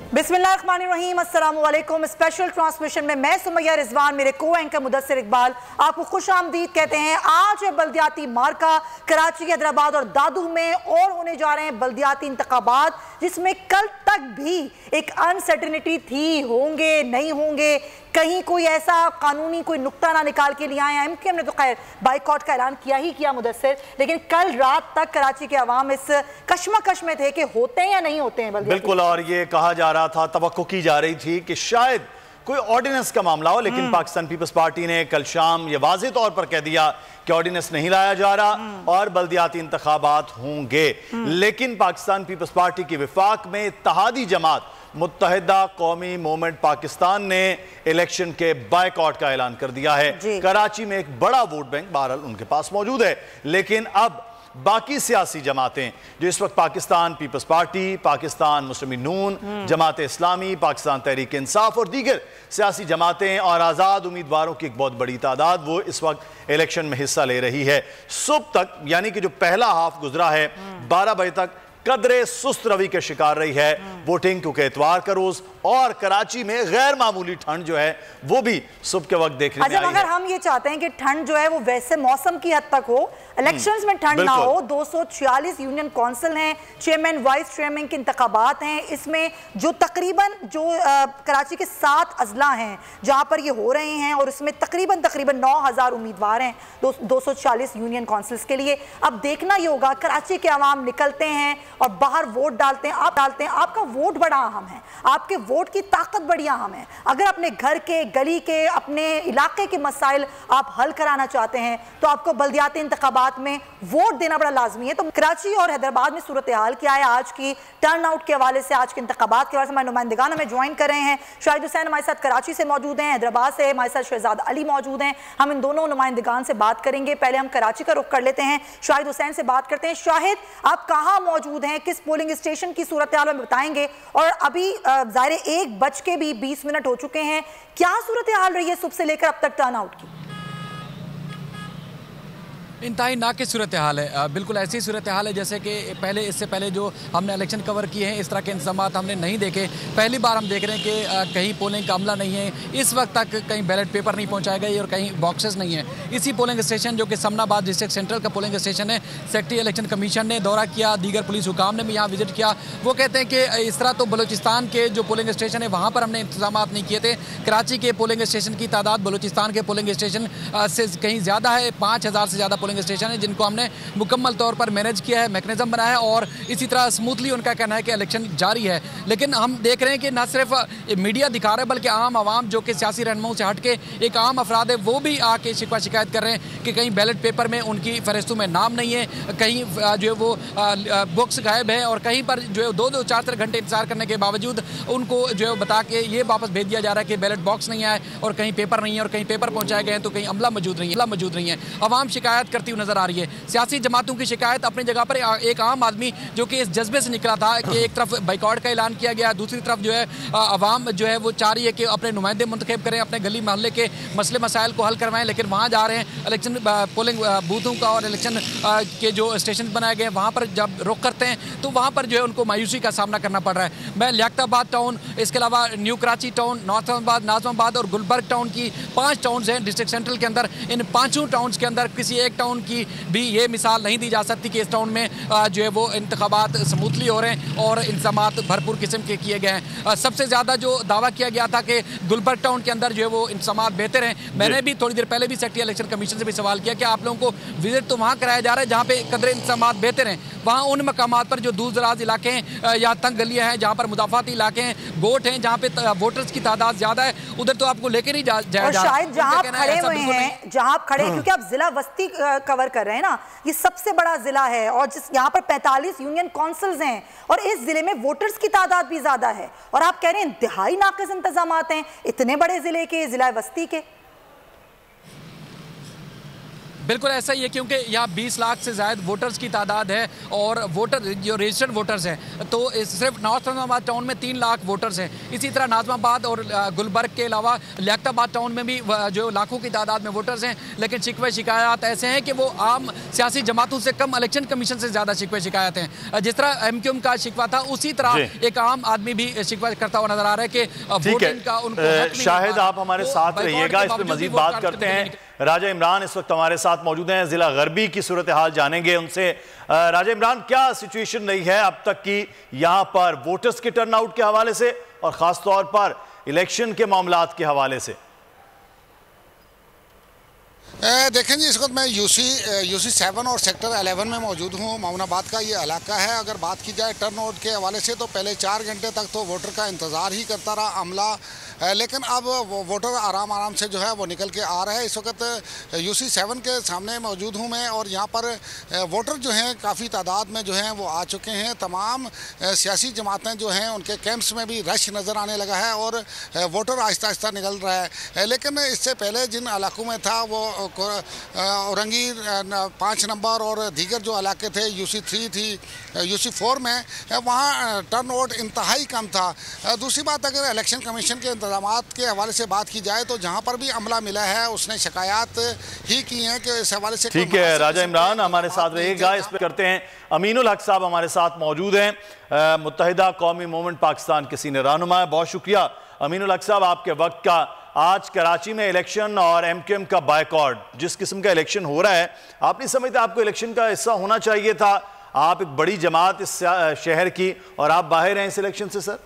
बिस्मिल्लाहिर्रहमानिर्रहीम, अस्सलामु अलैकुम। स्पेशल ट्रांसमिशन में मैं सुमैया रिजवान, मेरे को एंकर मुदस्सिर इकबाल आपको खुश आमदीद कहते हैं। आज है बल्दियाती मार्का कराची, हैदराबाद और दादू में, और होने जा रहे हैं बल्दियाती इंतखाबात, जिसमें कल तक भी एक अनसर्टेनिटी थी, होंगे नहीं होंगे, कहीं कोई ऐसा कानूनी कोई नुक्ता ना निकाल के लिए आए हैं। एमक्यूएम ने तो खैर बाइकआउट का ऐलान किया ही किया मुदस्सिर, लेकिन कल रात तक कराची के अवाम इस कश्मकश में थे कि होते हैं या नहीं होते हैं बल्दियाती। बिल्कुल, और ये कहा जा रहा था, तवक्को की जा रही थी कि शायद कोई ऑर्डिनेंस का मामला हो, लेकिन पाकिस्तान पीपल्स पार्टी ने कल शाम ये वाज़ेह तौर पर कह दिया कि ऑर्डिनेंस नहीं लाया जा रहा और बल्दियाती इंतखाबात होंगे। लेकिन पाकिस्तान पीपल्स पार्टी की विफाक में इत्तेहादी जमात मुत्तहिदा कौमी मूवमेंट पाकिस्तान ने इलेक्शन के बायकॉट का ऐलान कर दिया है। कराची में एक बड़ा वोट बैंक बहरहाल उनके पास मौजूद है, लेकिन अब बाकी सियासी जमातें जो इस वक्त पाकिस्तान पीपल्स पार्टी, पाकिस्तान मुस्लिम नून, जमात इस्लामी, पाकिस्तान तहरीक इंसाफ और दीगर सियासी जमातें और आज़ाद उम्मीदवारों की एक बहुत बड़ी तादाद वो इस वक्त इलेक्शन में हिस्सा ले रही है। सुबह तक यानी कि जो पहला हाफ गुजरा है 12 बजे तक कदरे सुस्त रवि के शिकार रही है वोटिंग, क्योंकि इतवार का रोज और कराची में गैर मामूली ठंड जो है वो भी सुबह के वक्त देखने में आई है। अगर हम ये चाहते हैं कि ठंड जो है वो वैसे मौसम की हद तक हो, इलेक्शंस में ठंड ना हो, 246 यूनियन काउंसिल हैं, चेयरमैन वाइस चेयरमैन के इंतखाबात हैं, इसमें जो तकरीबन कराची के 7 अजला हैं जहां पर ये हो रहे हैं, और इसमें तकरीबन 9000 उम्मीदवार हैं 240 यूनियन काउंसिल्स के लिए। अब देखना ये होगा, कराची के अवाम निकलते हैं और बाहर वोट डालते हैं, आपका वोट बड़ा अहम है, आपके वोट की ताकत बड़ी अहम है। अगर अपने घर के, गली के, अपने इलाके के मसाइल आप हल कराना चाहते हैं तो आपको बल्दियाती इंतखाबात में वोट देना बड़ा लाजमी है। तो कराची और हैदराबाद में सूरत हाल क्या है आज की टर्न आउट के हवाले से, आज के इंतखाबात के हवाले से हमारे नुमाइंदगान हमें ज्वाइन कर रहे हैं। शाहिद हुसैन हमारे साथ कराची से मौजूद हैं, हैदराबाद से हमारे साथ शहजाद अली मौजूद हैं। हम इन दोनों नुमाइंदगान से बात करेंगे। पहले हम कराची का रुख कर लेते हैं, शाहिद हुसैन से बात करते हैं। शाहिद, आप कहाँ मौजूद हैं, किस पोलिंग स्टेशन की सूरत हाल में बताएंगे? और अभी ज़ाहिर 1:20 हो चुके हैं, क्या सूरत हाल रही है सुबह से लेकर अब तक टर्न आउट की? इंतहाई नाक़िस सूरत हाल है, बिल्कुल ऐसी सूरत हाल है जैसे कि इससे पहले जो हमने इलेक्शन कवर किए हैं इस तरह के इंतजामात हमने नहीं देखे। पहली बार हम देख रहे हैं कि कहीं पोलिंग का अमला नहीं है, इस वक्त तक कहीं बैलेट पेपर नहीं पहुंचाए गए और कहीं बॉक्सेस नहीं है। इसी पोलिंग स्टेशन जो कि समनाबाद डिस्ट्रिक्ट सेंट्रल का पोलिंग स्टेशन है, सेक्रेटरी इलेक्शन कमीशन ने दौरा किया, दीगर पुलिस हुकाम ने भी यहाँ विजिट किया। वो कहते हैं कि इस तरह तो बलूचिस्तान के जो पोलिंग स्टेशन है वहाँ पर हमने इंतजाम नहीं किए थे। कराची के पोलिंग स्टेशन की तादाद बलूचिस्तान के पोलिंग स्टेशन से कहीं ज़्यादा है, 5000 से ज़्यादा पोलिंग स्टेशन है जिनको हमने मुकम्मल तौर पर मैनेज किया है, मैकेनिज्म बनाया है, और इसी तरह स्मूथली उनका कहना है कि इलेक्शन जारी है। लेकिन हम देख रहे हैं कि न सिर्फ मीडिया दिखा रहा है बल्कि आम आवाम जो कि सियासी रहनुमाओं से हट के एक आम अफराद है वो भी आके शिकवा शिकायत कर रहे हैं कि कहीं बैलेट पेपर में उनकी फहरिस्तों में नाम नहीं है, कहीं जो है वो बुक्स गायब है, और कहीं पर जो है 2-2, 4-4 घंटे इंतजार करने के बावजूद उनको जो है बता के ये वापस भेज दिया जा रहा है कि बैलेट बॉक्स नहीं आए और कहीं पेपर नहीं है, और कहीं पेपर पहुंचाए गए हैं तो कहीं अमला मौजूद नहीं है। अवाम शिकायत करती हुई नजर आ रही है। सियासी जमातों की शिकायत अपनी जगह पर, एक आम आदमी जो कि इस जज्बे से निकला था कि एक तरफ बाइकआउट का ऐलान किया गया, दूसरी तरफ जो है अवाम जो है वो चाह रही है कि अपने नुमाइंदे मुंतखब करें, अपने गली मोहल्ले के मसले मसाइल को हल करवाएं, लेकिन वहाँ जा रहे हैं इलेक्शन पोलिंग बूथों का और इलेक्शन के जो स्टेशन बनाए गए हैं वहाँ पर जब रुख करते हैं तो वहाँ पर जो है उनको मायूसी का सामना करना पड़ रहा है। मैं लियाकताबाद टाउन, इसके अलावा new Karachi town, north Islamabad, Nazimabad और गुलबर्ग टाउन की 5 टाउन्स हैं डिस्ट्रिक्ट सेंट्रल के अंदर। इन 5 टाउन्स के अंदर किसी एक टाउन की भी ये मिसाल नहीं दी जा सकती कि इस टाउन में जो है वो इंतखाबात स्मूथली हो रहे हैं और इंतजामात भरपूर किस्म के किए गए हैं। सबसे ज़्यादा जो दावा किया गया था कि गुलबर्ग टाउन के अंदर जो है वो इंतजामात बेहतर हैं। मैंने भी थोड़ी देर पहले भी सेक्रेटरी इलेक्शन कमीशन से भी सवाल किया कि आप लोगों को विजिट तो वहाँ कराया जा रहा है जहाँ पे कदर इंतजामात बेहतर हैं, वहाँ उन मकामात पर जो दूर दराज इलाके हैं या तंग गलियाँ हैं, जहाँ पर मुदाफ़ाती इलाके हैं, गोट हैं, जहाँ पे वोटर्स की तादाद ज़्यादा है, उधर तो आपको लेकर ही जाया जा। शायद जहाँ आप खड़े हुए हैं, जहाँ आप खड़े, क्योंकि आप जिला वस्ती कवर कर रहे हैं ना, ये सबसे बड़ा जिला है और जिस यहाँ पर 45 यूनियन काउंसिल्स हैं और इस जिले में वोटर्स की तादाद भी ज्यादा है, और आप कह रहे हैं इंतहाई नाक़िस इंतजामात हैं इतने बड़े जिले के, जिला वस्ती के। बिल्कुल ऐसा ही है, क्योंकि यहाँ 20 लाख से ज़्यादा वोटर्स की तादाद है और वोटर जो रजिस्टर्ड वोटर्स हैं तो सिर्फ नॉर्थ नाज़िमाबाद टाउन में 3 लाख वोटर्स हैं। इसी तरह नाज़िमाबाद और गुलबर्ग के अलावा लियाकताबाद टाउन में भी जो लाखों की तादाद में वोटर्स हैं, लेकिन शिकवे शिकायत ऐसे हैं कि वो आम सियासी जमातों से कम इलेक्शन कमीशन से ज़्यादा शिकवे शिकायत हैं। जिस तरह MQM का शिकवा था उसी तरह एक आम आदमी भी शिकवा करता हुआ नजर आ रहा है कि वोटिंग का उनको शाहिद आप हमारे साथ रहिएगा, इस पर मजीद बात करते हैं। राजा इमरान इस वक्त हमारे साथ मौजूद हैं, जिला गरबी की सूरत हाल जानेंगे उनसे। राजा इमरान, क्या सिचुएशन रही है अब तक की यहाँ पर वोटर्स के टर्नआउट के हवाले से और खास तौर पर इलेक्शन के मामलात के हवाले से? देखें जी, इस वक्त मैं यूसी 7 और सेक्टर 11 में मौजूद हूँ। मामूनाबाद का ये इलाका है। अगर बात की जाए टर्नआउट के हवाले से तो पहले 4 घंटे तक तो वोटर का इंतज़ार ही करता रहा अमला, लेकिन अब वोटर आराम से जो है वो निकल के आ रहा है। इस वक्त यूसी 7 के सामने मौजूद हूँ मैं और यहाँ पर वोटर जो हैं काफ़ी तादाद में जो हैं वो आ चुके हैं। तमाम सियासी जमातें जो हैं उनके कैंप्स में भी रश नज़र आने लगा है और वोटर आहिस्ता आहिस्ता निकल रहा है। लेकिन इससे पहले जिन इलाकों में था वो औरंगी 5 नंबर और दीगर जो इलाके थे, यूसी 3 थी, यूसी 4 में वहाँ टर्नआउट इंतहाई कम था। दूसरी बात, अगर इलेक्शन कमीशन के इंतजामात के हवाले से बात की जाए तो जहाँ पर भी अमला मिला है उसने शिकायत ही की है कि इस हवाले से। ठीक है राजा इमरान, हमारे साथ रहिएगा, इस पर करते हैं। अमीनुल हक साहब हमारे साथ मौजूद हैं, मुत्तहिदा कौमी मूवमेंट पाकिस्तान के सीनियर रहनुमा। बहुत शुक्रिया अमीनुल हक साहब आपके वक्त का। आज कराची में इलेक्शन और MQM का बायकॉट, जिस किस्म का इलेक्शन हो रहा है, आप नहीं समझते आपको इलेक्शन का हिस्सा होना चाहिए था? आप एक बड़ी जमात इस शहर की और आप बाहर हैं इस इलेक्शन से सर?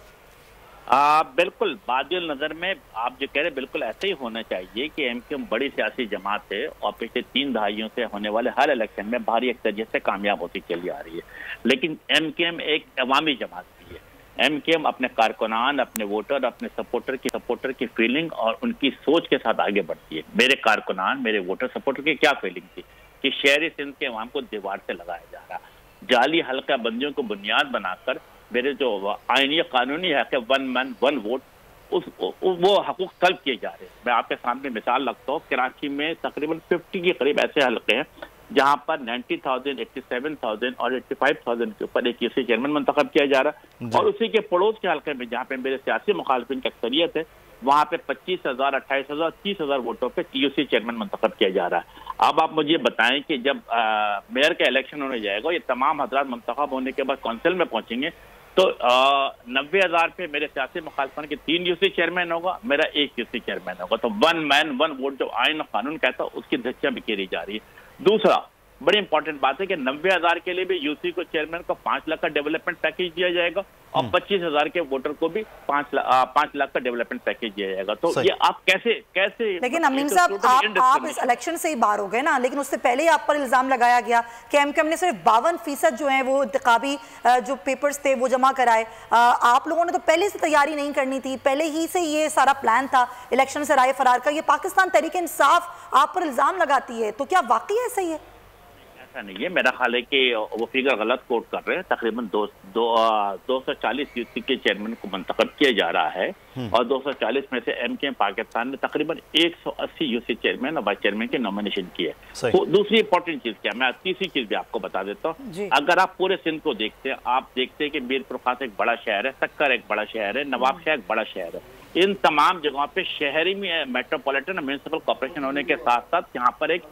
बिल्कुल, बादिल नज़र में आप जो कह रहे हैं बिल्कुल ऐसे ही होना चाहिए कि MQM बड़ी सियासी जमात है और पिछले 3 दहाइयों से होने वाले हर इलेक्शन में भारी अक्सरियत से कामयाब होती चली आ रही है। लेकिन MQM एक अवामी जमात भी है। MQM अपने कारकुनान, अपने वोटर, अपने सपोर्टर की फीलिंग और उनकी सोच के साथ आगे बढ़ती है। मेरे कारकुनान, मेरे वोटर, सपोर्टर की क्या फीलिंग थी कि शहरी सिंध के अवाम को दीवार से लगाया जा रहा, जाली हल्का बंदियों को बुनियाद बनाकर मेरे जो आईनी कानूनी है कि 1 मैन 1 वोट, वो हकूक तलब किए जा रहे हैं। मैं आपके सामने मिसाल रखता हूँ, कराची में तकरीबन 50 के करीब ऐसे हल्के हैं जहाँ पर 90,000, 87,000 और 85,000 के ऊपर एक यूसी चेयरमैन मंतखब किया जा रहा है। और उसी के पड़ोस के हल्के में जहाँ पे मेरे सियासी मुखालफिन की अक्सरियत है, वहाँ पे 25,000, 28,000, 30,000 वोटों पे यूसी चेयरमैन मंतखब किया जा रहा है। अब आप मुझे बताएं कि जब मेयर का इलेक्शन होने जाएगा, ये तमाम हजरात मंतखब होने के बाद काउंसिल में पहुंचेंगे तो 90,000 पे मेरे सियासी मुखालफन के 3 यूसी चेयरमैन होगा, मेरा 1 यूसी चेयरमैन होगा। तो 1 मैन 1 वोट जो आइन और कानून कहता है उसकी धज्जियां बिखेरी जा रही है। दूसरा बड़ी इंपॉर्टेंट बात है कि 90,000 के लिए भी यूसी को चेयरमैन को 5 लाख का डेवलपमेंट पैकेज दिया जाएगा और 25,000 के वोटर को भी 5 लाख का डेवलपमेंट पैकेज दिया जाएगा। तो ये आप कैसे लेकिन अमीन साहब, आप इस इलेक्शन से ही बाहर हो गए ना, लेकिन उससे पहले ही आप पर इल्जाम लगाया गया कि MQM ने सिर्फ 52% जो है वो इंतखाबी जो पेपर्स थे वो जमा कराए। आप लोगों ने तो पहले से तैयारी नहीं करनी थी, पहले ही से ये सारा प्लान था इलेक्शन से राय फरार का। ये पाकिस्तान तहरीक इंसाफ आप पर इल्जाम लगाती है, तो क्या वाकई ऐसा ही है? ऐसा नहीं है, मेरा ख्याल है कि वो फिगर गलत कोट कर रहे हैं। तकरीबन 240 यूसी के चेयरमैन को मंतखब किया जा रहा है और 240 में से MQM पाकिस्तान ने तकरीबन 180 यूसी चेयरमैन और वाइस चेयरमैन की नॉमिनेशन की है। तो दूसरी इंपॉर्टेंट चीज क्या, मैं तीसरी चीज भी आपको बता देता हूँ। अगर आप पूरे सिंध को देखते हैं, आप देखते हैं कि मीरपुर खास एक बड़ा शहर है, सक्कर एक बड़ा शहर है, नवाबशाह एक बड़ा शहर है। इन तमाम जगहों पे शहरी में मेट्रोपॉलिटन म्युनिसिपल कॉर्पोरेशन होने के साथ साथ यहाँ पर एक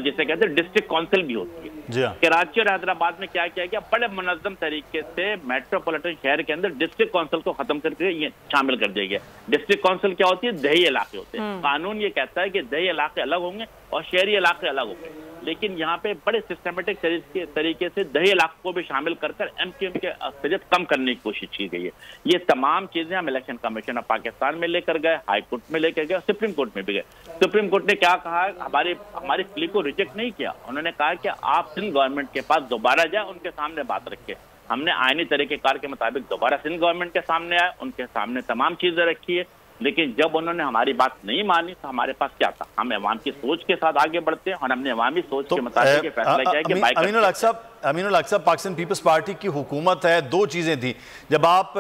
जिसे कहते हैं डिस्ट्रिक्ट काउंसिल भी होती है। कराची और हैदराबाद में क्या किया गया, बड़े मुनज़्ज़म तरीके से मेट्रोपॉलिटन शहर के अंदर डिस्ट्रिक्ट काउंसिल को खत्म करके ये शामिल कर दिया गया। डिस्ट्रिक्ट काउंसिल क्या होती है? दही इलाके होते हैं। कानून ये कहता है कि दही इलाके अलग होंगे और शहरी इलाके अलग होंगे, लेकिन यहाँ पे बड़े सिस्टमेटिक तरीके से दही इलाकों को भी शामिल कर MQM के अक्सरियत कम करने की कोशिश की गई है। ये तमाम चीजें हम इलेक्शन कमीशन ऑफ पाकिस्तान में लेकर गए, हाई कोर्ट में लेकर गए, सुप्रीम कोर्ट में भी गए। सुप्रीम कोर्ट ने क्या कहा, हमारी प्ली को रिजेक्ट नहीं किया। उन्होंने कहा कि आप सिंध गवर्नमेंट के पास दोबारा जाए, उनके सामने बात रखे। हमने आईनी तरीकेकार के मुताबिक दोबारा सिंध गवर्नमेंट के सामने आए, उनके सामने तमाम चीजें रखी है। लेकिन जब उन्होंने हमारी बात नहीं मानी तो हमारे पास क्या था? हम अवाम की सोच के साथ आगे बढ़ते हैं और हमने अवामी सोच के मुताबिक फैसला किया कि अमीनुल हक साहब, अमीनुल हक साहब, पाकिस्तान पीपल्स पार्टी की हुकूमत है, दो चीज़ें थी। जब आप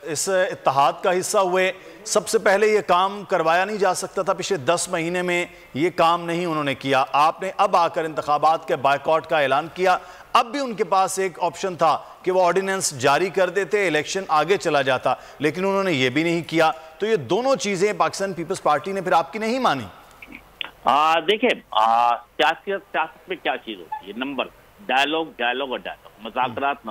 इस इत्तेहाद का हिस्सा हुए, सबसे पहले ये काम करवाया नहीं जा सकता था? पिछले 10 महीने में ये काम नहीं उन्होंने किया। आपने अब आकर इंतखाबात के बायकॉट का ऐलान किया। अब भी उनके पास एक ऑप्शन था कि वो ऑर्डिनेंस जारी कर देते, इलेक्शन आगे चला जाता, लेकिन उन्होंने ये भी नहीं किया। तो ये दोनों चीज़ें पाकिस्तान पीपल्स पार्टी ने फिर आपकी नहीं मानी। देखिए, सियासत में क्या चीज होती है? नंबर, डायलॉग और डायलॉग, मजाकरात,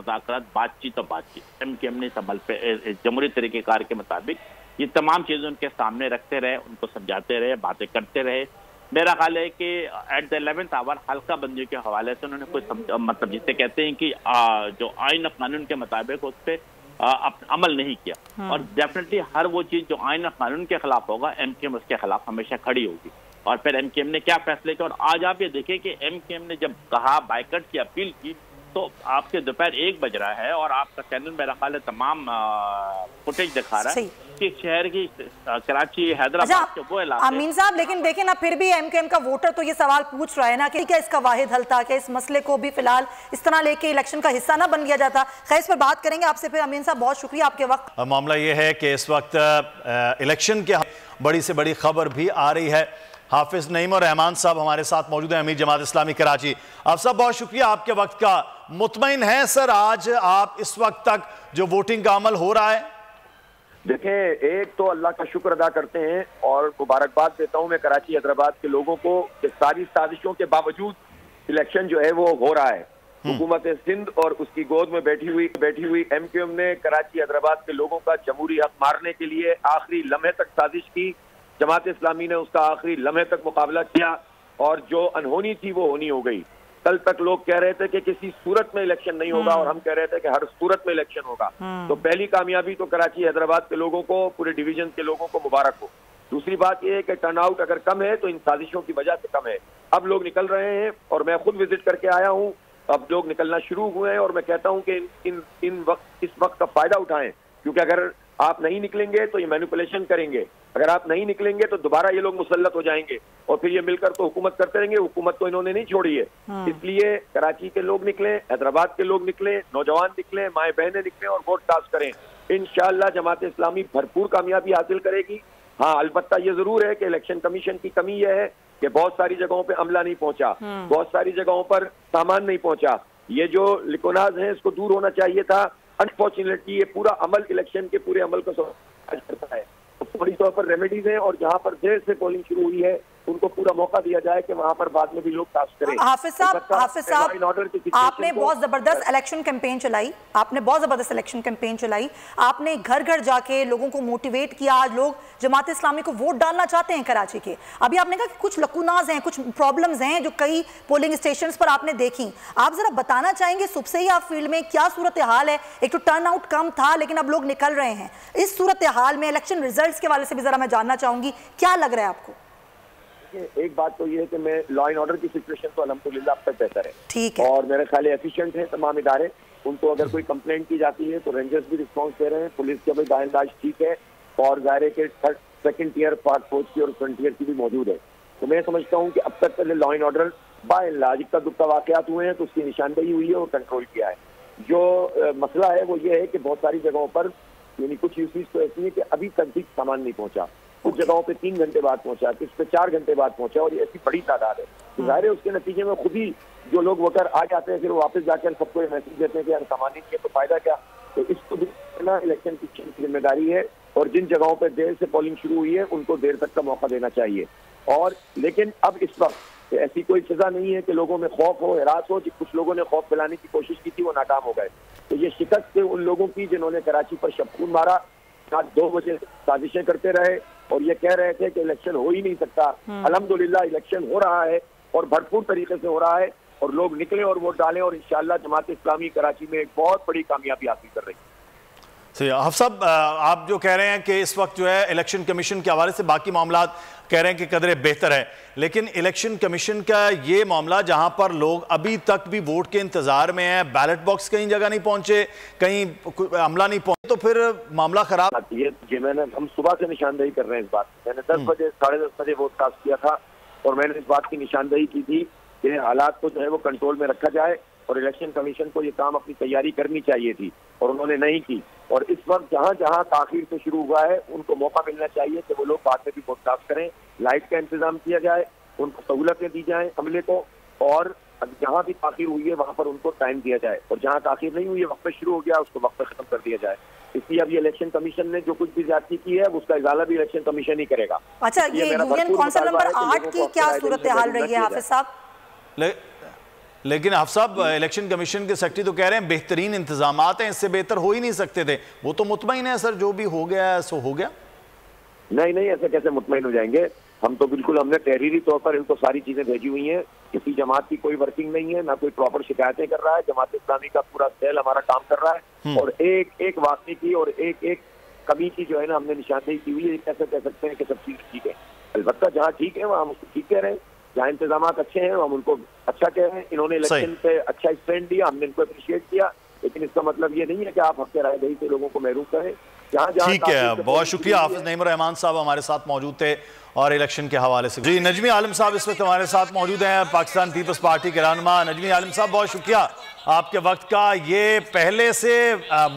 बातचीत और बातचीत। एमकेएम ने संभल पे जमहूरी तरीकेकार के मुताबिक ये तमाम चीजें उनके सामने रखते रहे, उनको समझाते रहे, बातें करते रहे। मेरा ख्याल है कि एट द 11th आवर हल्का बंदी के हवाले से उन्होंने कोई मतलब जिसे कहते हैं कि जो आइन और कानून के मुताबिक उस पर अमल नहीं किया। और डेफिनेटली हर वो चीज जो आइन और कानून के खिलाफ होगा, एमकेएम उसके खिलाफ हमेशा खड़ी होगी। और फिर एमकेएम ने क्या फैसले किया, और आज आप ये देखिए कि एमकेएम ने जब कहा, बाइकआउट की अपील की, तो आपके दोपहर 1 बज रहा है और आपका चैनल मेरा ख्याल है तमाम फुटेज दिखा रहा है कि शहर की कराची, हैदराबाद के वो इलाके। अमीन साहब, लेकिन देखें ना, फिर भी एमकेएम का वोटर तो ये सवाल पूछ रहा है ना कि क्या इसका वाहिद हल था कि इस मसले को भी फिलहाल इस तरह लेके इलेक्शन का हिस्सा ना बन लिया जाता। खैर, इस पर बात करेंगे आपसे फिर। अमीन साहब, बहुत शुक्रिया आपके वक्त। मामला ये है कि इस वक्त इलेक्शन के बड़ी से बड़ी खबर भी आ रही है। हाफिज नईम और रहमान साहब हमारे साथ मौजूद हैं, अमीर जमात इस्लामी कराची। आप सब बहुत शुक्रिया आपके वक्त का। मुतमईन है सर, आज आप इस वक्त तक जो वोटिंग का अमल हो रहा है? देखें, एक तो अल्लाह का शुक्र अदा करते हैं और मुबारकबाद देता हूं मैं कराची हैदराबाद के लोगों को कि सारी साजिशों के बावजूद इलेक्शन जो है वो हो रहा है। हुकूमत सिंध और उसकी गोद में बैठी हुई एमकेएम ने कराची हैदराबाद के लोगों का जमहूरी हक मारने के लिए आखिरी लम्हे तक साजिश की। जमात इस्लामी ने उसका आखिरी लम्हे तक मुकाबला किया और जो अनहोनी थी वो होनी हो गई। कल तक लोग कह रहे थे कि किसी सूरत में इलेक्शन नहीं होगा और हम कह रहे थे कि हर सूरत में इलेक्शन होगा। तो पहली कामयाबी तो कराची हैदराबाद के लोगों को, पूरे डिवीजन के लोगों को मुबारक हो। दूसरी बात यह है कि टर्नआउट अगर कम है तो इन साजिशों की वजह से कम है। अब लोग निकल रहे हैं और मैं खुद विजिट करके आया हूँ। अब लोग निकलना शुरू हुए हैं और मैं कहता हूँ कि इस वक्त का फायदा उठाएं, क्योंकि अगर आप नहीं निकलेंगे तो ये मैनिपुलेशन करेंगे, अगर आप नहीं निकलेंगे तो दोबारा ये लोग मुसल्लत हो जाएंगे और फिर ये मिलकर तो हुकूमत करते रहेंगे। हुकूमत तो इन्होंने नहीं छोड़ी है। इसलिए कराची के लोग निकलें, हैदराबाद के लोग निकलें, नौजवान निकलें, माएँ बहनें निकलें और वोट कास्ट करें। इंशाअल्लाह जमात इस्लामी भरपूर कामयाबी हासिल करेगी। हाँ, अलबत्ता ये जरूर है कि इलेक्शन कमीशन की कमी यह है कि बहुत सारी जगहों पे अमला नहीं पहुंचा, बहुत सारी जगहों पर सामान नहीं पहुंचा। ये जो लिकोनाज है इसको दूर होना चाहिए था। अनफॉर्चुनेटली ये पूरा अमल इलेक्शन के पूरे अमल को करता है। फौरी तौर पर रेमेडीज हैं और जहाँ पर देर से पोलिंग शुरू हुई है उनको पूरा मौका दिया जाए कि वहां पर बाद में भी लोग कास्ट करें। हाफिज साहब, आपने बहुत जबरदस्त इलेक्शन कैंपेन चलाई, आपने घर घर जाके लोगों को मोटिवेट किया। आज लोग जमात इस्लामी को वोट डालना चाहते हैं कराची के। अभी आपने कहा कि कुछ लकुनाज हैं, कुछ प्रॉब्लम्स हैं जो कई पोलिंग स्टेशंस पर आपने देखी। आप जरा बताना चाहेंगे, सुबह से ही आप फील्ड में, क्या सूरत हाल है? एक तो टर्न आउट कम था लेकिन अब लोग निकल रहे हैं। इस सूरत हाल में इलेक्शन रिजल्ट्स के हवाले से भी जरा मैं जानना चाहूंगी, क्या लग रहा है आपको? एक बात तो ये है कि मैं लॉ एंड ऑर्डर की सिचुएशन तो अल्हम्दुलिल्लाह अब तक बेहतर है, ठीक है, और मेरे ख्याल एफिशिएंट है तमाम इदारे। उनको अगर कोई कंप्लेंट की जाती है तो रेंजर्स भी रिस्पांस दे रहे हैं, पुलिस का भी बाय एंड लार्ज ठीक है, और दायरे के सेकंड टियर, पार्ट फोर्थ की और फ्रंटियर की भी मौजूद है। तो मैं समझता हूँ कि अब तक पहले law and order by and large इक्का दुक्का वाकयात हुए हैं तो उसकी निशानदेही हुई है और कंट्रोल किया है। जो मसला है वो ये है कि बहुत सारी जगहों पर, यानी कुछ यूसीज तो ऐसी है कि अभी तक भी सामान नहीं पहुंचा, कुछ जगहों पे 3 घंटे बाद पहुंचा, कुछ पे 4 घंटे बाद पहुंचा, और ये ऐसी बड़ी तादाद है। तो जाहिर है उसके नतीजे में खुद ही जो लोग वोटर आ जाते हैं फिर वो वापस जाकर सबको ये मैसेज देते हैं कि यार सामान नहीं किया तो फायदा क्या। तो इसको देखना इलेक्शन की जिम्मेदारी है, और जिन जगहों पर देर से पोलिंग शुरू हुई है उनको देर तक का मौका देना चाहिए। और लेकिन अब इस वक्त ऐसी कोई सजा नहीं है कि लोगों में खौफ हो, हिरास हो। कुछ लोगों ने खौफ फैलाने की कोशिश की थी, वो नाकाम हो गए। तो ये शिकस्त है उन लोगों की जिन्होंने कराची पर शबखून मारा, रात 2 बजे साजिशें करते रहे और ये कह रहे थे कि इलेक्शन हो ही नहीं सकता। अल्हम्दुलिल्लाह इलेक्शन हो रहा है और भरपूर तरीके से हो रहा है, और लोग निकले और वोट डालें, और इंशाअल्लाह जमात इस्लामी कराची में एक बहुत बड़ी कामयाबी हासिल कर रही है। हाफ़िज़ साहब, आप जो कह रहे हैं कि इस वक्त जो है इलेक्शन कमीशन के हवाले से बाकी मामला कह रहे हैं कि कदरे बेहतर है, लेकिन इलेक्शन कमीशन का ये मामला जहां पर लोग अभी तक भी वोट के इंतजार में हैं, बैलेट बॉक्स कहीं जगह नहीं पहुंचे, कहीं अमला नहीं पहुंचे, तो फिर मामला खराब। ये हम सुबह से निशानदेही कर रहे हैं इस बात की। मैंने 10 बजे 10:30 बजे वोट कास्ट किया था और मैंने इस बात की निशानदेही की थी कि हालात को जो है वो कंट्रोल में रखा जाए, और इलेक्शन कमीशन को ये काम अपनी तैयारी करनी चाहिए थी और उन्होंने नहीं की। और इस वक्त जहां जहां ताखीर से शुरू हुआ है उनको मौका मिलना चाहिए कि वो लोग बाद में भी ब्रॉडकास्ट करें, लाइट का इंतजाम किया जाए, उनको सहूलतें दी जाएं अमले को, और जहां भी ताखीर हुई है वहां पर उनको टाइम दिया जाए, और जहां ताखीर नहीं हुई है वक्त पे शुरू हो गया उसको वक्त पे खत्म कर दिया जाए। इसलिए अब ये इलेक्शन कमीशन ने जो कुछ भी ज्यादती की है उसका इजाला भी इलेक्शन कमीशन ही करेगा। अच्छा, ये यूनियन कौंसिल नंबर 8 की क्या सूरत हाल रही है हाफिज साहब? लेकिन हाफिज साहब, इलेक्शन कमीशन के सेक्रेटरी तो कह रहे हैं बेहतरीन इंतजामात हैं, इससे बेहतर हो ही नहीं सकते थे। वो तो मुतमईन है सर, जो भी हो गया सो हो गया। नहीं नहीं, ऐसे कैसे मुतमईन हो जाएंगे? हम तो बिल्कुल, हमने तहरीरी तौर पर इनको सारी चीजें भेजी हुई हैं। किसी जमात की कोई वर्किंग नहीं है, ना कोई प्रॉपर शिकायतें कर रहा है। जमात इस्लामी का पूरा सेल हमारा काम कर रहा है और एक एक वाकई की और एक एक कमी की जो है ना हमने निशानदेही की हुई है। कैसे कह सकते हैं कि सब चीज ठीक है? अलबत्ता जहाँ ठीक है वहाँ हम उसको ठीक कह रहे हैं, जहाँ इंतजाम अच्छे हैं हम उनको अच्छा कह रहे हैं। इन्होंने इलेक्शन पे अच्छा स्टैंड दिया, हमने इनको अप्रिशिएट किया, लेकिन इसका मतलब ये नहीं है कि आप हफ्ते राय दही से लोगों को महरूम करें। ठीक है, बहुत शुक्रिया। हाफिज नईमुर रहमान साहब हमारे साथ मौजूद थे और इलेक्शन के हवाले से। जी, नजमी आलम साहब इस वक्त हमारे साथ मौजूद हैं, पाकिस्तान पीपल्स पार्टी के रहनुमा। नजमी आलम साहब, बहुत शुक्रिया आपके वक्त का। ये पहले से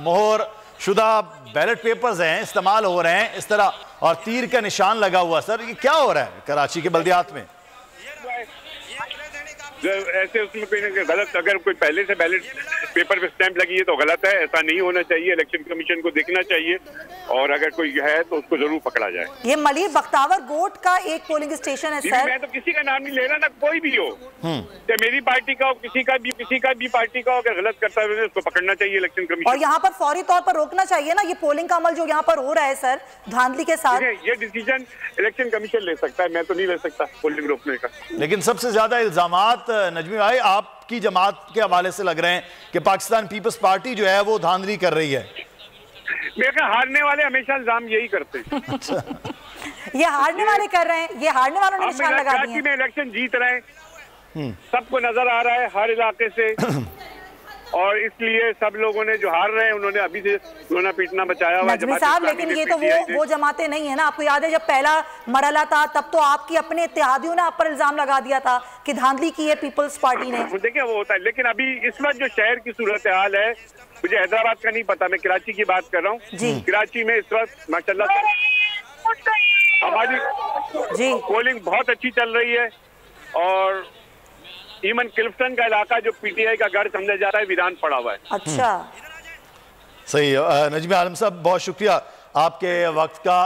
मोहर शुदा बैलेट पेपर्स हैं, इस्तेमाल हो रहे हैं इस तरह, और तीर का निशान लगा हुआ। सर, ये क्या हो रहा है कराची के बल्दियात में? ऐसे उसमें कोई गलत, अगर कोई पहले से बैलेट पेपर पे स्टैंप लगी है तो गलत है, ऐसा नहीं होना चाहिए। इलेक्शन कमीशन को देखना चाहिए और अगर कोई है तो उसको जरूर पकड़ा जाए। ये मलिर बख्तावर गोट का एक पोलिंग स्टेशन है सर। मैं तो किसी का नाम नहीं ले रहा, ना कोई भी हो, चाहे मेरी पार्टी का हो, किसी का भी पार्टी का हो, अगर गलत करता है उसको पकड़ना चाहिए इलेक्शन कमीशन। और यहाँ पर फौरी तौर पर रोकना चाहिए ना ये पोलिंग का अमल जो यहाँ पर हो रहा है सर, धांधली के साथ। ये डिसीजन इलेक्शन कमीशन ले सकता है, मैं तो नहीं ले सकता पोलिंग रोकने का। लेकिन सबसे ज्यादा इल्जामात नजमी भाई आपकी जमात के हवाले से लग रहे हैं कि पाकिस्तान पीपल्स पार्टी जो है वो धांधली कर रही है। मेरे ख्याल हारने वाले हमेशा इल्जाम यही करते हैं। ये हारने वाले कर रहे हैं, ये हारने वालों ने निशान लगा दिए हैं। में इलेक्शन जीत रहे हैं, सबको नजर आ रहा है हर इलाके से, और इसलिए सब लोगों ने जो हार रहे हैं उन्होंने अभी से रोना पीटना बचाया हुआ है। नजमी साहब, लेकिन ये तो वो जमातें नहीं है ना। आपको याद है जब पहला मरहला था तब तो आपकी अपने इत्तेहादियों ने आप पर इल्जाम लगा दिया था कि धांधली की है पीपल्स पार्टी ने। देखिए वो होता है, लेकिन अभी इस वक्त जो शहर की सूरत हाल है, मुझे हैदराबाद का नहीं पता, मैं कराची की बात कर रहा हूँ। कराची में इस वक्त माशाल्लाह हमारी पोलिंग बहुत अच्छी चल रही है, और ईमन क्लिफ्टन का इलाका जो पीटीआई का गढ़ समझा जा रहा है वीरान पड़ा हुआ है। अच्छा, सही है। नजमी आलम साहब, बहुत शुक्रिया आपके वक्त का।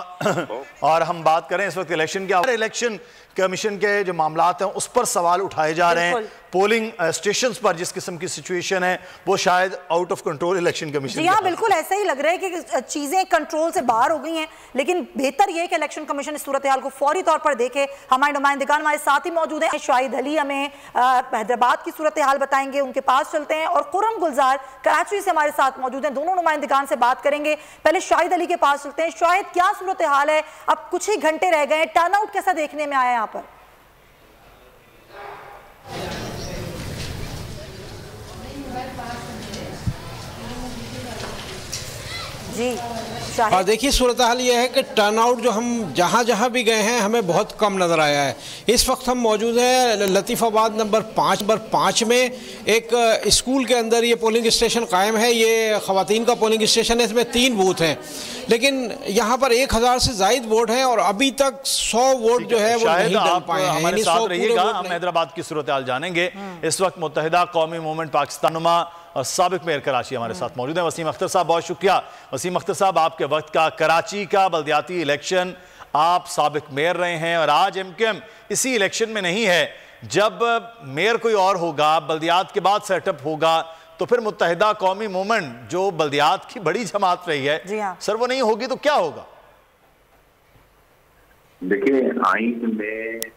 और हम बात करें इस वक्त इलेक्शन के, इलेक्शन कमीशन के जो मामलात हैं उस पर सवाल उठाए जा रहे हैं। पोलिंग स्टेशंस पर जिस किस्म की सिचुएशन है वो शायद out of control election commission. जी हाँ, बिल्कुल ऐसा ही लग रहा है कि चीजें कंट्रोल से बाहर हो गई हैं, लेकिन बेहतर ये है कि इलेक्शन कमीशन इस सूरत हाल को फौरी तौर पर देखे। हमारे नुमाइंदगान हमारे साथ ही मौजूद हैं। शाहिद अली हमें हैदराबाद की सूरत हाल बताएंगे, उनके पास चलते हैं, और खुर्रम गुलजार कराची से हमारे साथ मौजूद हैं। दोनों नुमाइंदगान से बात करेंगे। पहले शाहिद अली के पास चलते हैं। शाहिद, क्या सूरत हाल है? अब कुछ ही घंटे रह गए, टर्नआउट कैसा देखने में आया यहाँ पर? जी देखिए, सूरत हाल ये है कि टर्नआउट जो हम जहाँ जहाँ भी गए हैं हमें बहुत कम नज़र आया है। इस वक्त हम मौजूद हैं लतीफ़ाबाद नंबर 5 में, एक स्कूल के अंदर ये पोलिंग स्टेशन कायम है। ये ख़वातीन का पोलिंग स्टेशन है, इसमें 3 बूथ हैं, लेकिन यहाँ पर 1000 से ज़ायद वोट हैं और अभी तक 100 वोट जो है वो नहीं डल पाए हैं। हमारे साथ रहिएगा, हम हैदराबाद की सूरत हाल जानेंगे। इस वक्त मुत्तहिदा कौमी मूवमेंट पाकिस्तान और साबिक मेयर कराची हमारे साथ मौजूद है। वसीम अख्तर साहब, बहुत शुक्रिया। वसीम अख्तर साहब, आपके वक्त का कराची का बल्दियाती इलेक्शन, आप साबिक मेयर रहे हैं और आज एमक्यूएम इसी इलेक्शन में नहीं है। जब मेयर कोई और होगा, बल्दियात के बाद सेटअप होगा, तो फिर मुत्तहिदा कौमी मूवमेंट जो बल्दियात की बड़ी जमात रही है, सर वो नहीं होगी तो क्या होगा? देखिए, आइन में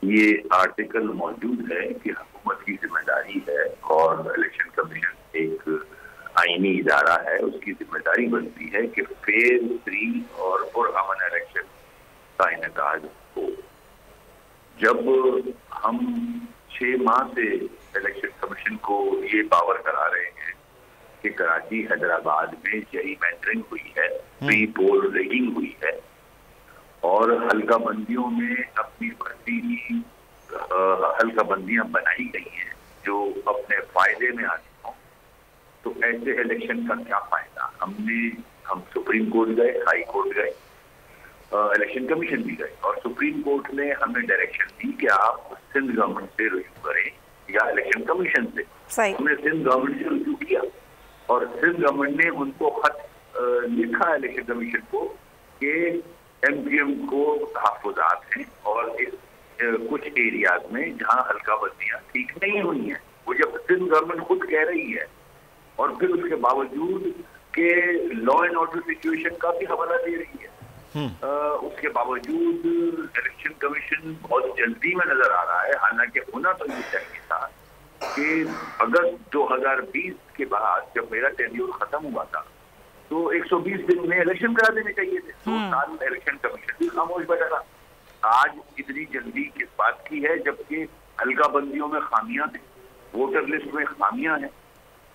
ये आर्टिकल मौजूद है कि हुकूमत की जिम्मेदारी है और इलेक्शन कमीशन एक आईनी इदारा है, उसकी जिम्मेदारी बनती है कि फेयर, फ्री और पुरअमन इलेक्शन का इनेकाद हो। जब हम 6 माह से इलेक्शन कमीशन को ये पावर करा रहे हैं कि कराची हैदराबाद में जेरीमैंडरिंग हुई है, प्री पोल रिगिंग हुई है और हल्का बंदियों में अपनी भर्ती की हल्का बंदियां बनाई गई हैं, जो अपने फायदे में आते हों, तो ऐसे इलेक्शन का क्या फायदा। हम सुप्रीम कोर्ट गए, हाई कोर्ट गए, इलेक्शन कमीशन भी गए, और सुप्रीम कोर्ट ने हमें डायरेक्शन दी कि आप सिंध गवर्नमेंट से रिव्यू करें या इलेक्शन कमीशन से। हमने सिंध गवर्नमेंट से रिव्यू किया और सिंध गवर्नमेंट ने उनको खत लिखा इलेक्शन कमीशन को कि एमक्यूएम को तहफ़्फ़ुज़ात हैं और इस कुछ एरियाज में जहां हल्का बंदियां ठीक नहीं हुई हैं, वो जब सिंध गवर्नमेंट खुद कह रही है और फिर उसके बावजूद के लॉ एंड ऑर्डर सिचुएशन का भी हवाला दे रही है, उसके बावजूद इलेक्शन कमीशन बहुत जल्दी में नजर आ रहा है। हालांकि होना तो ये चाहिए था कि अगस्त 2020 के बाद जब मेरा टेन्योर खत्म हुआ था तो 120 दिन में इलेक्शन करा देने चाहिए थे। 2 साल इलेक्शन कमीशन भी खामोश बैठा था। आज इतनी जल्दी किस बात की है, जबकि हल्का बंदियों में खामियां हैं, वोटर लिस्ट में खामियां हैं,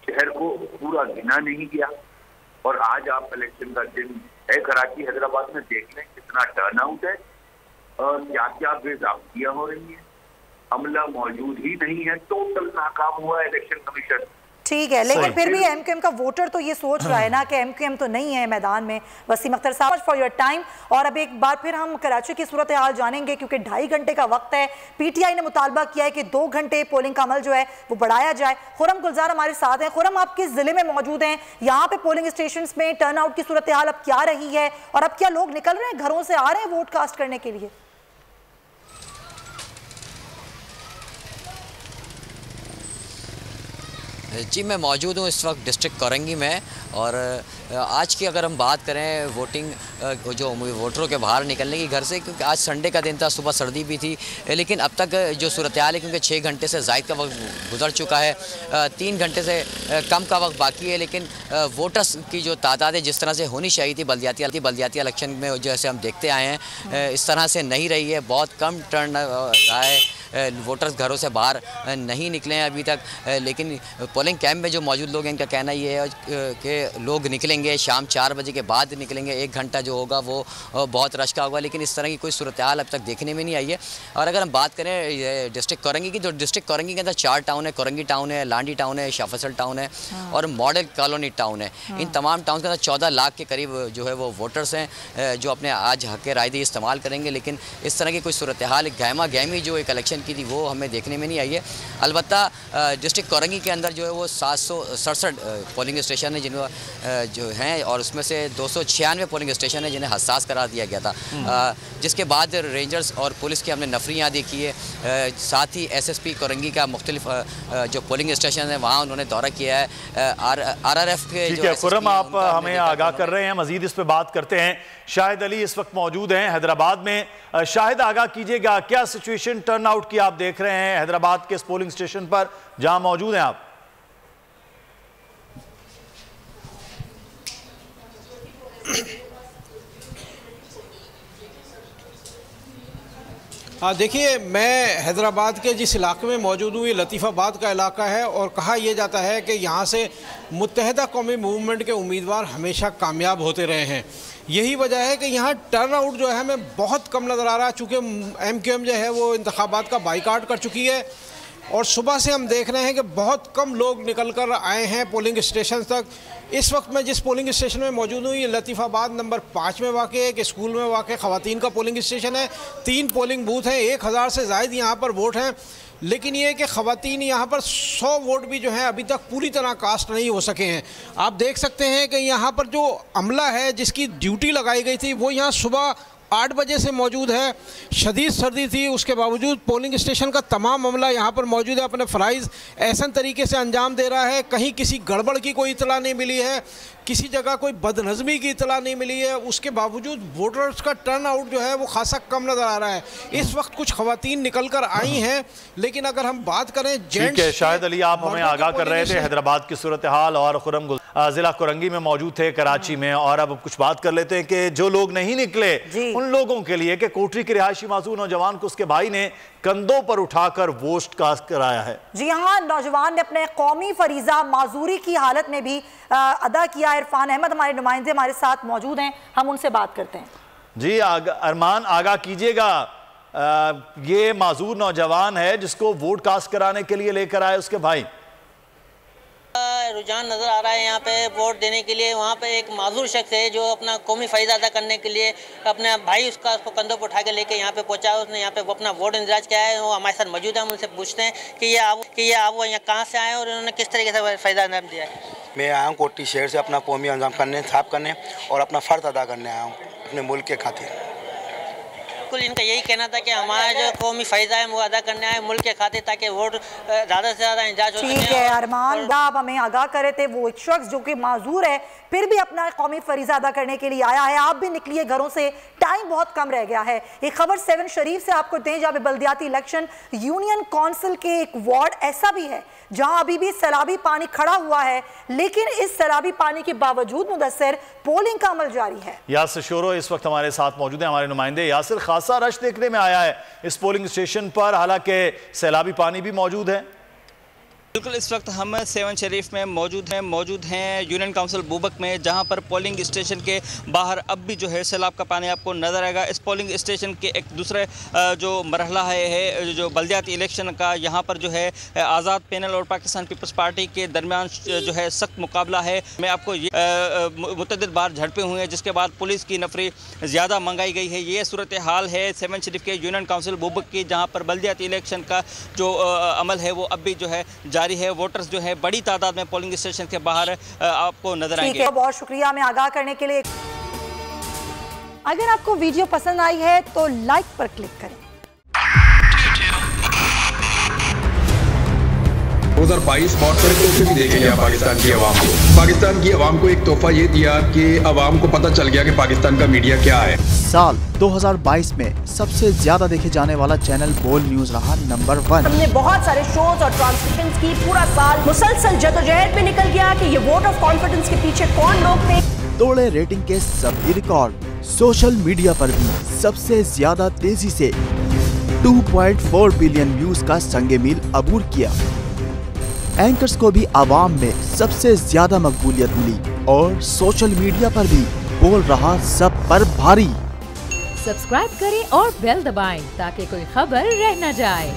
शहर को पूरा गिना नहीं गया। और आज आप इलेक्शन का दिन है कराची हैदराबाद में, देख लें कितना टर्न आउट है, क्या क्या बेज़ाब्तियां हो रही है, अमला मौजूद ही नहीं है, टोटल नाकाम हुआ इलेक्शन कमीशन। ठीक है, लेकिन फिर भी एमक्यूएम का वोटर तो ये सोच रहा है ना कि एमक्यूएम तो नहीं है मैदान में। वसीम अख्तर साहब, फॉर योर टाइम। और अब एक बार फिर हम कराची की सूरत हाल जानेंगे क्योंकि 2.5 घंटे का वक्त है। पीटीआई ने मुतालबा किया है कि 2 घंटे पोलिंग का अमल जो है वो बढ़ाया जाए। खुरम गुलजार हमारे साथ हैं। खुरम, आप किस जिले में मौजूद हैं? यहाँ पे पोलिंग स्टेशन में टर्न आउट की सूरत हाल अब क्या रही है और अब क्या लोग निकल रहे हैं, घरों से आ रहे हैं वोट कास्ट करने के लिए? जी, मैं मौजूद हूँ इस वक्त डिस्ट्रिक्ट कोरंगी में। और आज की अगर हम बात करें वोटिंग जो वोटरों के बाहर निकलने की घर से, क्योंकि आज संडे का दिन था, सुबह सर्दी भी थी, लेकिन अब तक जो सूरत हाल है, क्योंकि 6 घंटे से ज़ायद का वक्त गुजर चुका है, 3 घंटे से कम का वक्त बाकी है, लेकिन वोटर्स की जो तादाद है जिस तरह से होनी चाहिए थी बल्दियाती इलेक्शन में, जैसे हम देखते आए हैं, इस तरह से नहीं रही है। बहुत कम टर्न रहा है, वोटर्स घरों से बाहर नहीं निकले हैं अभी तक। लेकिन पोलिंग कैंप में जो मौजूद लोग हैं, इनका कहना ये है कि लोग निकलेंगे, शाम 4 बजे के बाद निकलेंगे, 1 घंटा जो होगा वो बहुत रश का होगा, लेकिन इस तरह की कोई सूरत हाल अब तक देखने में नहीं आई है। और अगर हम बात करें डिस्ट्रिक्ट कोरंगी की, तो डिस्ट्रिक्ट कोरंगी के अंदर 4 टाउन है। कोरंगी टाउन है, लांडी टाउन है, शाह फैसल टाउन है और मॉडल कॉलोनी टाउन है। इन तमाम टाउन के अंदर 14 लाख के करीब जो है वो वोटर्स हैं जो अपने आज हक़ रायदही इस्तेमाल करेंगे। लेकिन इस तरह की कोई सूरत हाल, गहमा गहमी जो एक इलेक्शन की थी, वो हमें देखने में नहीं आई है। अलबत्ता डिस्ट्रिक्ट कोरंगी के अंदर जो है वो 767 पोलिंग स्टेशन है जिनमें जो हैं, और उसमें से 296 पोलिंग स्टेशन है जिन्हें हसास करार दिया गया था, जिसके बाद रेंजर्स और पुलिस की हमने नफरियाँ देखी है। साथ ही SSP कोरंगी का मुख्तलिफ जो पोलिंग स्टेशन है वहाँ उन्होंने दौरा किया है। RRF के जो खुरम, आप हमें आगाह कर रहे हैं, मजीद इस पर बात करते हैं। शाहिद अली इस वक्त मौजूद हैं हैदराबाद में। शाहिद, आगाह कीजिएगा, क्या सिचुएशन टर्न आउट की आप देख रहे हैं हैदराबाद के इस पोलिंग स्टेशन पर जहां मौजूद हैं आप? हाँ, देखिए, मैं हैदराबाद के जिस इलाके में मौजूद हूँ, ये लतीफ़ाबाद का इलाका है और कहा यह जाता है कि यहाँ से मुत्तहिदा कौमी मूवमेंट के उम्मीदवार हमेशा कामयाब होते रहे हैं। यही वजह है कि यहाँ टर्न आउट जो है हमें बहुत कम नज़र आ रहा है, चूँकि MQM जो है वो इंतखाबात का बाइकाट कर चुकी है और सुबह से हम देख रहे हैं कि बहुत कम लोग निकल कर आए हैं पोलिंग स्टेशन तक। इस वक्त मैं जिस पोलिंग स्टेशन में मौजूद हूँ, ये लतीफ़ाबाद नंबर 5 में वाक़ एक स्कूल में वाक़ ख़वातीन का पोलिंग स्टेशन है। 3 पोलिंग बूथ हैं, 1000 से ज़ायद यहाँ पर वोट हैं, लेकिन ये कि ख़वातीन यहाँ पर 100 वोट भी जो हैं अभी तक पूरी तरह कास्ट नहीं हो सके हैं। आप देख सकते हैं कि यहाँ पर जो अमला है जिसकी ड्यूटी लगाई गई थी वो यहाँ सुबह 8 बजे से मौजूद है। शदीद सर्दी थी, उसके बावजूद पोलिंग स्टेशन का तमाम अमला यहाँ पर मौजूद है, अपने फ़राइज़ ऐसा तरीके से अंजाम दे रहा है। कहीं किसी गड़बड़ की कोई इतला नहीं मिली है, किसी जगह कोई बदनज़मी की इतला नहीं मिली है। उसके बावजूद वोटर्स का टर्न आउट जो है वो खासा कम नज़र आ रहा है। इस वक्त कुछ ख़वातीन निकल कर आई हैं, लेकिन अगर हम बात करें जेंट्स, शाहिद अली आप हमें आगाह कर रहे थे हैदराबाद की सूरत हाल, और खुरम जिला कोरंगी में मौजूद थे कराची में। और अब कुछ बात कर लेते हैं कि जो लोग नहीं निकले उन लोगों के लिए कि कोटरी के रिहायशी मासूम नौजवान को उसके भाई ने कंधों पर उठाकर वोट कास्ट कराया है। जी हाँ, नौजवान ने अपने कौमी फरीजा माजूरी की हालत में भी अदा किया। इरफान अहमद हमारे नुमाइंदे हमारे साथ मौजूद हैं, हम उनसे बात करते हैं। जी अरमान, आगाह कीजिएगा, ये माजूर नौजवान है जिसको वोट कास्ट कराने के लिए लेकर आए उसके भाई। रुझान नज़र आ रहा है यहाँ पे वोट देने के लिए। वहाँ पे एक माजूर शख्स है जो अपना कौमी फ़ायदा अदा करने के लिए अपने भाई उसको कंधों पर उठा के लेके यहाँ पे पहुँचा। उसने यहाँ पे वो अपना वोट इंतजाज किया है। वो हमारे साथ मौजूद है। हम उनसे पूछते हैं कि ये आप वो यहाँ कहाँ से आए और उन्होंने किस तरीके से फ़ायदा अंजाम दिया है। मैं आया हूँ कोटी शहर से अपना कौमी अंजाम करने, साफ करने और अपना फ़र्ज अदा करने आया हूँ अपने मुल्क के खातिर। बिल्कुल इनका यही कहना था कि हमारा जो कौमी फ़ायदा है वो अदा करना है मुल्क के खातिर, ताकि वोट ज़्यादा से ज़्यादा इंजाज हो सके। ठीक है अरमान, आप हमें आगाह करे थे वो एक शख्स जो कि माजूर है फिर भी अपना कौमी फरीज़ा अदा करने के लिए आया है। आप भी निकलिए घरों से, टाइम बहुत कम रह गया है। एक खबर 7 शरीफ से आपको दें जहाँ पे बल्दियाती इलेक्शन यूनियन काउंसिल के एक वार्ड ऐसा भी है जहां अभी भी सैलाबी पानी खड़ा हुआ है, लेकिन इस सैलाबी पानी के बावजूद मुदस्सिर पोलिंग का अमल जारी है। यासिर शोरो इस वक्त हमारे साथ मौजूद है, हमारे नुमाइंदे। यासिर, खासा रश देखने में आया है इस पोलिंग स्टेशन पर, हालांकि सैलाबी पानी भी मौजूद है। बिल्कुल, इस वक्त हम 7 शरीफ में मौजूद हैं यूनियन काउंसिल बूबक में, जहां पर पोलिंग स्टेशन के बाहर अब भी जो है सैलाब का पानी आपको नज़र आएगा। इस पोलिंग स्टेशन के एक दूसरे जो मरहला है जो बल्दियाती इलेक्शन का, यहाँ पर जो है आज़ाद पैनल और पाकिस्तान पीपल्स पार्टी के दरमियान जो है सख्त मुकाबला है। मैं आपको ये मुतअद्दिद बार झड़पें हुए हैं जिसके बाद पुलिस की नफरी ज़्यादा मंगाई गई है। ये सूरत हाल है 7 शरीफ के यूनियन काउंसिल बूबक की, जहाँ पर बल्दियाती इलेक्शन का जो अमल है वो अब भी जो है जारी है। वोटर्स जो है बड़ी तादाद में पोलिंग स्टेशन के बाहर आपको नजर आएंगे। बहुत शुक्रिया हमें आगाह करने के लिए। अगर आपको वीडियो पसंद आई है तो लाइक पर क्लिक करें। 2022 बहुत सारे तोहफे भी देखे गया पाकिस्तान की आवाम को। पाकिस्तान की आवाम को एक तोहफा ये दिया कि आवाम को पता चल गया कि पाकिस्तान का मीडिया क्या है। साल 2022 में सबसे ज्यादा देखे जाने वाला चैनल बोल न्यूज रहा नंबर 1। हमने बहुत सारे शोज और ट्रांसमिशंस की, पूरा साल मुसलसल जदोजहद में निकल गया कि ये वोट ऑफ कॉन्फिडेंस के पीछे कौन लोग थे। तोड़े रेटिंग के सभी रिकॉर्ड। सोशल मीडिया पर भी सबसे ज्यादा तेजी से 2.4 बिलियन व्यूज का संगे मील अबूर किया। एंकर्स को भी आवाम में सबसे ज्यादा मकबूलियत मिली और सोशल मीडिया पर भी बोल रहा सब पर भारी। सब्सक्राइब करें और बेल दबाएं ताकि कोई खबर रह न जाए।